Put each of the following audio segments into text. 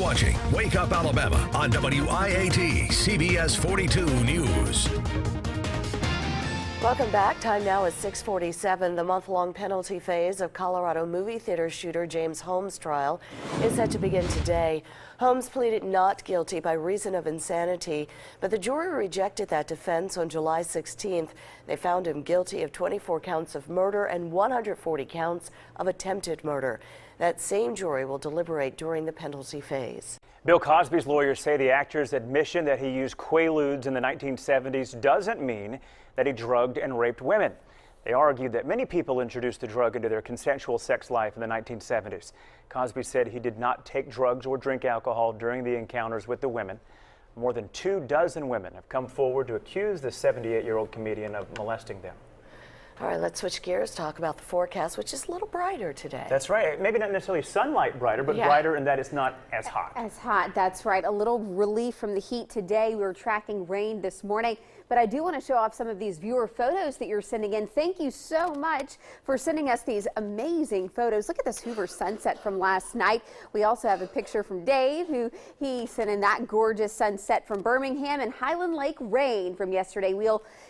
watching Wake Up Alabama on WIAT CBS 42 News. Welcome back. Time now is 6:47. The month-long penalty phase of Colorado movie theater shooter James Holmes' trial is set to begin today. Holmes pleaded not guilty by reason of insanity, but the jury rejected that defense on July 16th. They found him guilty of 24 counts of murder and 140 counts of attempted murder. That same jury will deliberate during the penalty phase. Bill Cosby's lawyers say the actor's admission that he used Quaaludes in the 1970s doesn't mean that he drugged and raped women. They argued that many people introduced the drug into their consensual sex life in the 1970s. Cosby said he did not take drugs or drink alcohol during the encounters with the women. More than 24 women have come forward to accuse the 78-year-old comedian of molesting them. All right, let's switch gears, talk about the forecast, which is a little brighter today. That's right. Maybe not necessarily sunlight brighter, but brighter in that it's not as hot. As hot, that's right. A little relief from the heat today. We were tracking rain this morning, but I do want to show off some of these viewer photos that you're sending in. Thank you so much for sending us these amazing photos. Look at this Hoover sunset from last night. We also have a picture from Dave, who he sent in that gorgeous sunset from Birmingham, and Highland Lake rain from yesterday.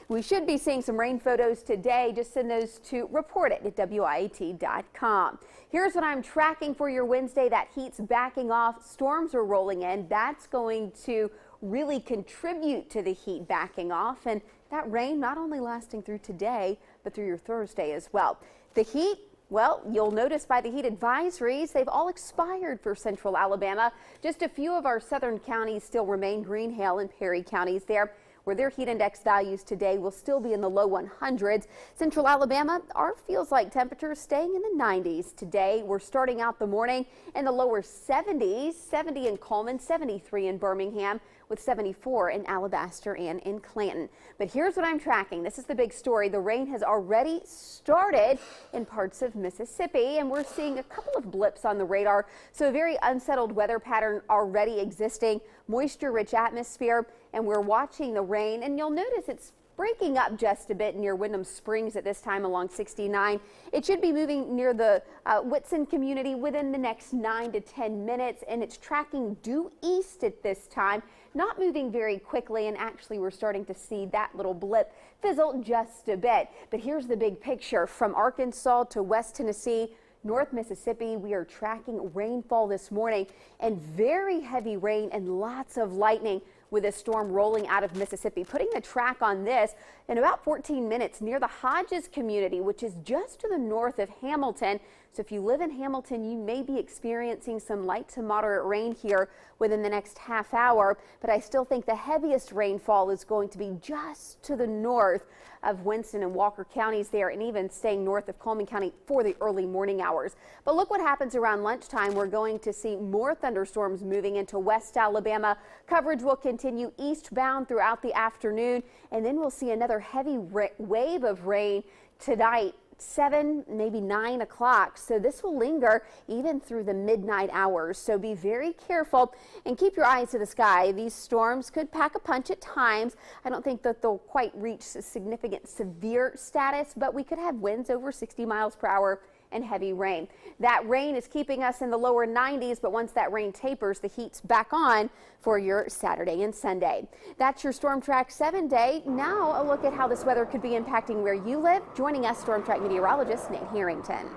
We should be seeing some rain photos today. Just send those to reportit@WIAT.com. Here's what I'm tracking for your Wednesday. That heat's backing off. Storms are rolling in. That's going to really contribute to the heat backing off, and that rain not only lasting through today, but through your Thursday as well. The heat, well, you'll notice by the heat advisories, they've all expired for central Alabama. Just a few of our southern counties still remain. Green, Hale, and Perry counties there, where their heat index values today will still be in the low 100s. Central Alabama, our feels like temperatures staying in the 90s today. We're starting out the morning in the lower 70s, 70 in Coleman, 73 in Birmingham, with 74 in Alabaster and in Clanton. But here's what I'm tracking. This is the big story. The rain has already started in parts of Mississippi, and we're seeing a couple of blips on the radar. So a very unsettled weather pattern already existing, moisture-rich atmosphere, and we're watching the rain, and you'll notice it's breaking up just a bit near Wyndham Springs at this time along 69. It should be moving near the Whitson community within the next 9 to 10 minutes, and it's tracking due east at this time, not moving very quickly, and actually we're starting to see that little blip fizzle just a bit. But here's the big picture from Arkansas to West Tennessee, North Mississippi. We are tracking rainfall this morning, and very heavy rain and lots of lightning with a storm rolling out of Mississippi. Putting the track on this in about 14 minutes near the Hodges community, which is just to the north of Hamilton. So if you live in Hamilton, you may be experiencing some light to moderate rain here within the next half hour. But I still think the heaviest rainfall is going to be just to the north of Winston and Walker counties there, and even staying north of Coleman County for the early morning hours. But look what happens around lunchtime. We're going to see more thunderstorms moving into West Alabama. Coverage will continue eastbound throughout the afternoon, and then we'll see another heavy wave of rain tonight, 7, maybe 9 o'clock. So this will linger even through the midnight hours. So be very careful and keep your eyes to the sky. These storms could pack a punch at times. I don't think that they'll quite reach significant severe status, but we could have winds over 60 miles per hour and heavy rain. That rain is keeping us in the lower 90s, but once that rain tapers, the heat's back on for your Saturday and Sunday. That's your Storm Track 7-day. Now a look at how this weather could be impacting where you live. Joining us, Storm Track meteorologist Nate Harrington.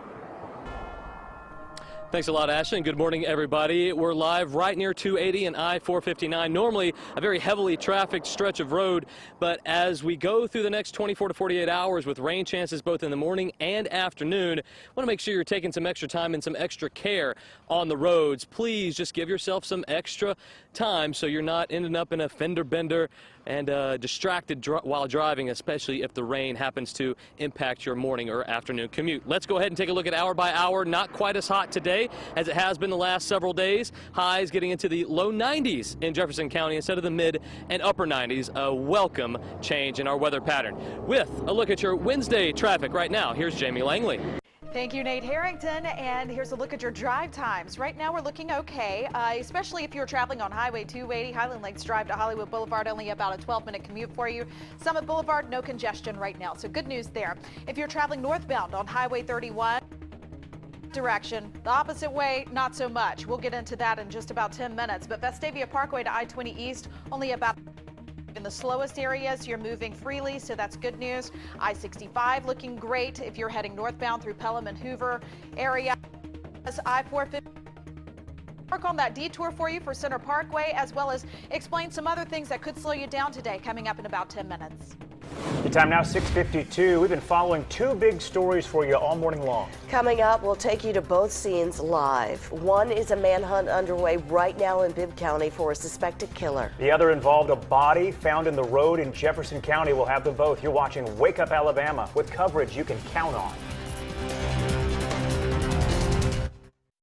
Thanks a lot, Ashley, and good morning, everybody. We're live right near 280 and I-459. Normally a very heavily trafficked stretch of road, but as we go through the next 24 to 48 hours with rain chances both in the morning and afternoon, I want to make sure you're taking some extra time and some extra care on the roads. Please just give yourself some extra time so you're not ending up in a fender bender and distracted while driving, especially if the rain happens to impact your morning or afternoon commute. Let's go ahead and take a look at hour by hour. Not quite as hot today as it has been the last several days. Highs getting into the low 90s in Jefferson County instead of the mid and upper 90s. A welcome change in our weather pattern. With a look at your Wednesday traffic right now, here's Jamie Langley. Thank you, Nate Harrington, and here's a look at your drive times. Right now we're looking okay, especially if you're traveling on Highway 280, Highland Lakes Drive to Hollywood Boulevard, only about a 12-minute commute for you. Summit Boulevard, no congestion right now, so good news there. If you're traveling northbound on Highway 31, direction. The opposite way, not so much. We'll get into that in just about 10 minutes. But Vestavia Parkway to I-20 East, only about in the slowest areas. You're moving freely, so that's good news. I-65 looking great if you're heading northbound through Pelham and Hoover area. I-450. Work on that detour for you for Center Parkway, as well as explain some other things that could slow you down today, coming up in about 10 minutes. The time now 6:52. We've been following two big stories for you all morning long. Coming up, we'll take you to both scenes live. One is a manhunt underway right now in Bibb County for a suspected killer. The other involved a body found in the road in Jefferson County. We'll have them both. You're watching Wake Up Alabama with coverage you can count on.